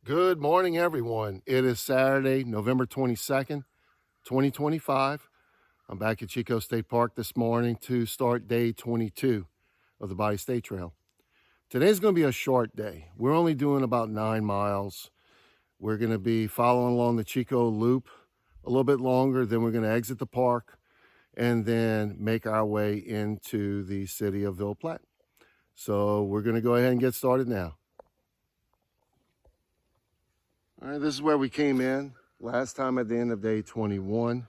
Good morning, everyone. It is Saturday, November 22nd, 2025. I'm back at Chicot State Park this morning to start day 22 of the Bayou State Trail. Today's going to be a short day. We're only doing about 9 miles. We're going to be following along the Chicot Loop a little bit longer, then we're going to exit the park and then make our way into the city of Ville Platte. So we're going to go ahead and get started now. All right, this is where we came in last time at the end of day 21.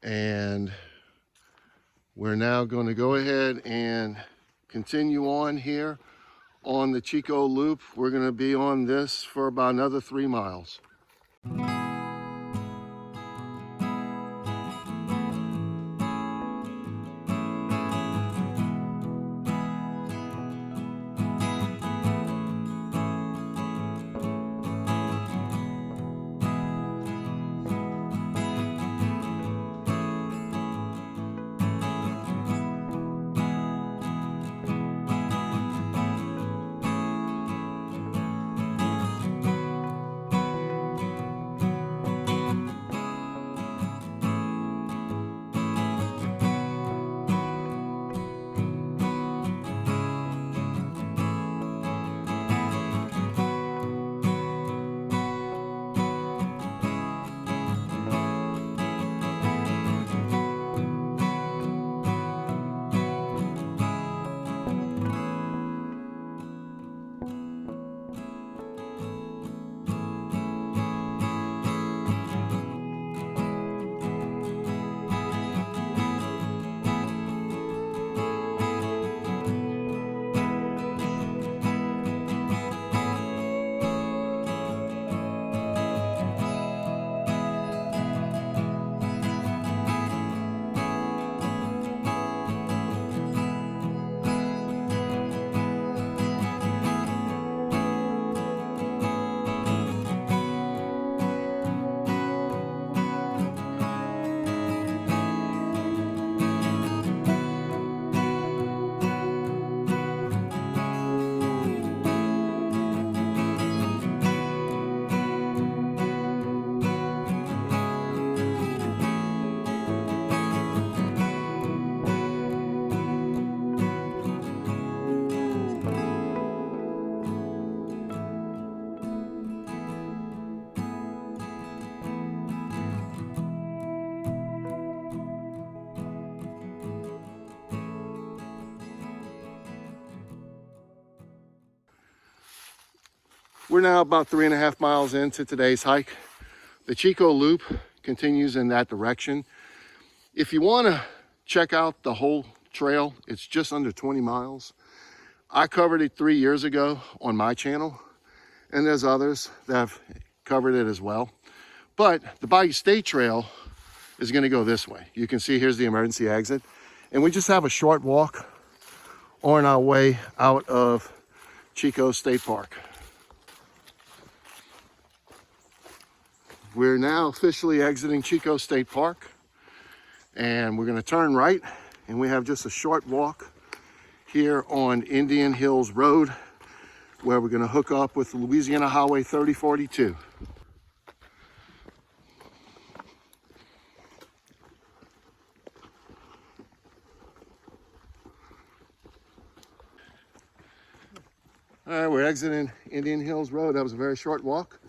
And we're now going to go ahead and continue on here on the Chicot Loop. We're going to be on this for about another 3 miles. We're now about 3.5 miles into today's hike. The Chicot Loop continues in that direction. If you want to check out the whole trail, it's just under 20 miles. I covered it 3 years ago on my channel, and there's others that have covered it as well. But the Bayou State Trail is going to go this way. You can see here's the emergency exit, and we just have a short walk on our way out of Chicot State Park. We're now officially exiting Chicot State Park, and we're going to turn right, and we have just a short walk here on Indian Hills Road, where we're going to hook up with Louisiana Highway 3042. All right, we're exiting Indian Hills Road. That was a very short walk.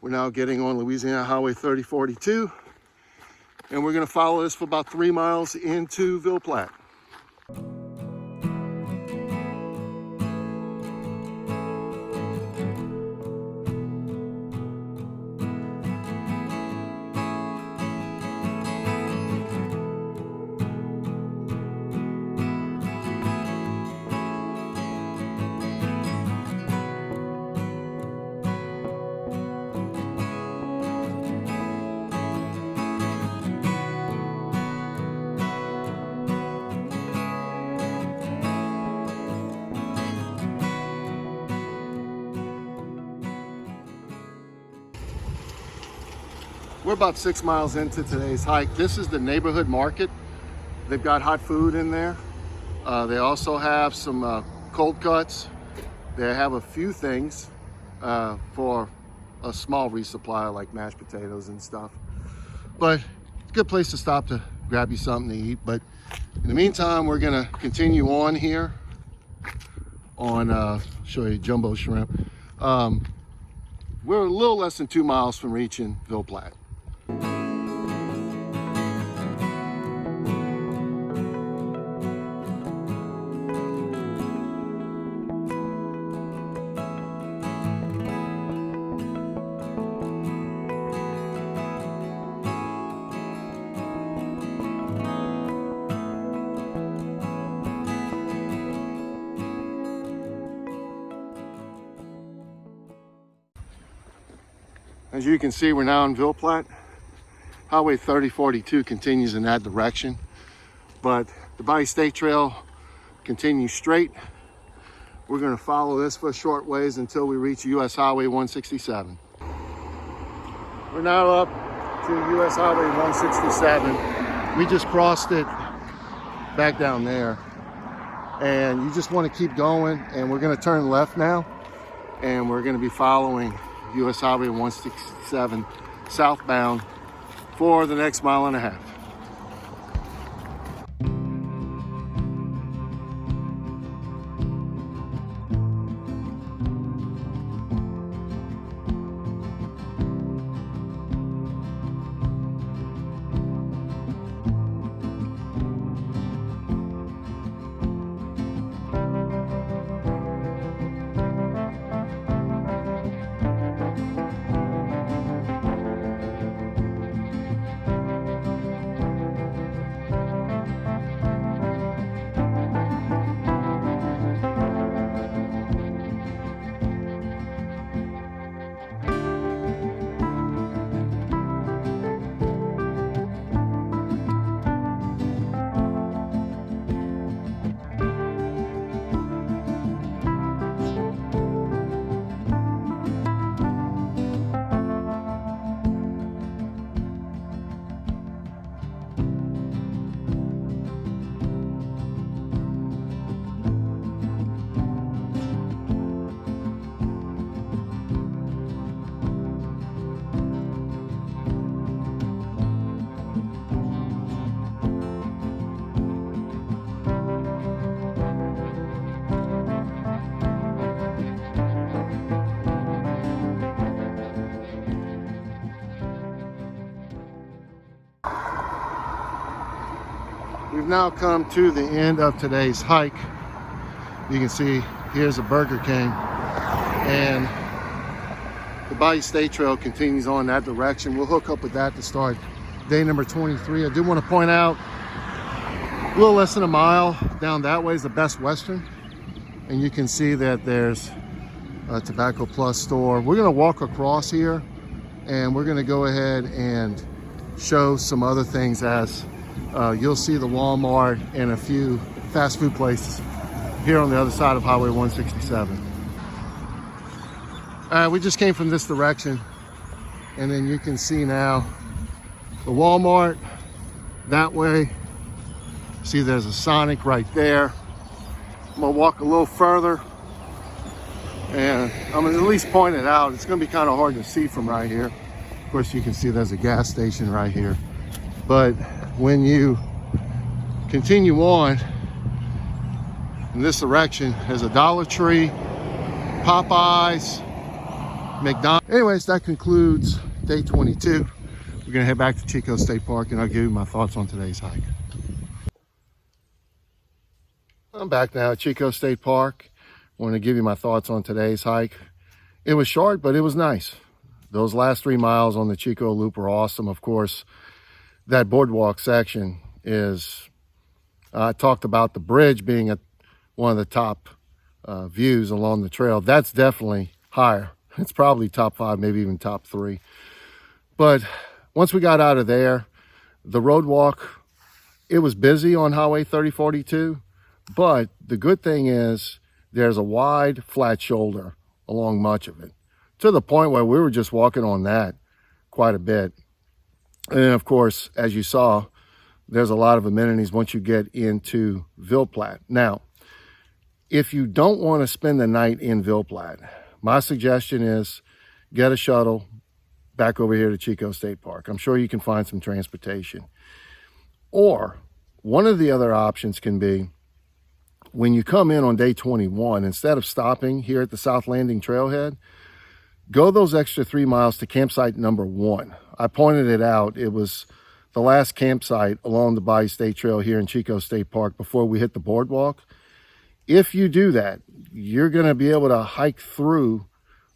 We're now getting on Louisiana Highway 3042, and we're going to follow this for about 3 miles into Ville Platte. We're about 6 miles into today's hike. This is the neighborhood market. They've got hot food in there. They also have some cold cuts. They have a few things for a small resupply like mashed potatoes and stuff. But it's a good place to stop to grab you something to eat. But in the meantime, we're gonna continue on here on, show you jumbo shrimp. We're a little less than 2 miles from reaching Ville Platte. As you can see, we're now in Ville Platte. Highway 3042 continues in that direction, but the Bayou State Trail continues straight. We're going to follow this for a short ways until we reach US Highway 167. We're now up to US Highway 167. We just crossed it back down there, and you just want to keep going, and we're going to turn left now, and we're going to be following US Highway 167 southbound for the next mile and a half. We've now come to the end of today's hike. You can see here's a Burger King, and the Bayou State Trail continues on that direction. We'll hook up with that to start day number 23. I do want to point out a little less than a mile down that way is the Best Western, and you can see that there's a Tobacco Plus store. We're going to walk across here, and we're going to go ahead and show some other things as you'll see the Walmart and a few fast food places here on the other side of Highway 167. We just came from this direction, and then you can see now the Walmart that way. See, there's a Sonic right there. I'm gonna walk a little further, and I'm gonna at least point it out. It's gonna be kind of hard to see from right here. Of course, you can see there's a gas station right here. But when you continue on in this direction, there's a Dollar Tree, Popeyes, McDonald's. Anyways, that concludes day 22. We're gonna head back to Chicot State Park, and I'll give you my thoughts on today's hike. I'm back now at Chicot State Park. I want to give you my thoughts on today's hike. It was short, but it was nice. Those last 3 miles on the Chicot Loop were awesome. Of course, that boardwalk section is, I talked about the bridge being one of the top views along the trail. That's definitely higher. It's probably top 5, maybe even top 3. But once we got out of there, the road walk, it was busy on Highway 3042, but the good thing is there's a wide, flat shoulder along much of it, to the point where we were just walking on that quite a bit. And then, of course, as you saw, there's a lot of amenities once you get into Ville Platte. Now, if you don't want to spend the night in Ville Platte, My suggestion is get a shuttle back over here to Chicot State Park. I'm sure you can find some transportation. Or one of the other options can be, when you come in on day 21, instead of stopping here at the South Landing Trailhead, go those extra 3 miles to campsite number 1. I pointed it out. It was the last campsite along the Bayou State Trail here in Chicot State Park before we hit the boardwalk. If you do that, you're going to be able to hike through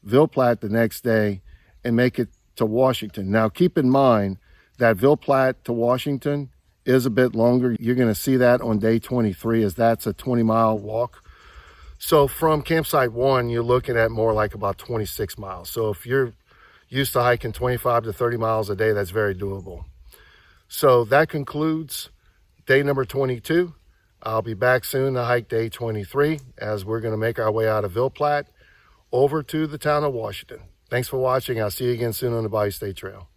Ville Platte the next day and make it to Washington. Now, keep in mind that Ville Platte to Washington is a bit longer. You're going to see that on day 23, as that's a 20-mile walk. So from campsite 1, you're looking at more like about 26 miles. So if you're used to hiking 25 to 30 miles a day, that's very doable. So that concludes day number 22. I'll be back soon to hike day 23, as we're going to make our way out of Ville Platte over to the town of Washington. Thanks for watching. I'll see you again soon on the Bayou State Trail.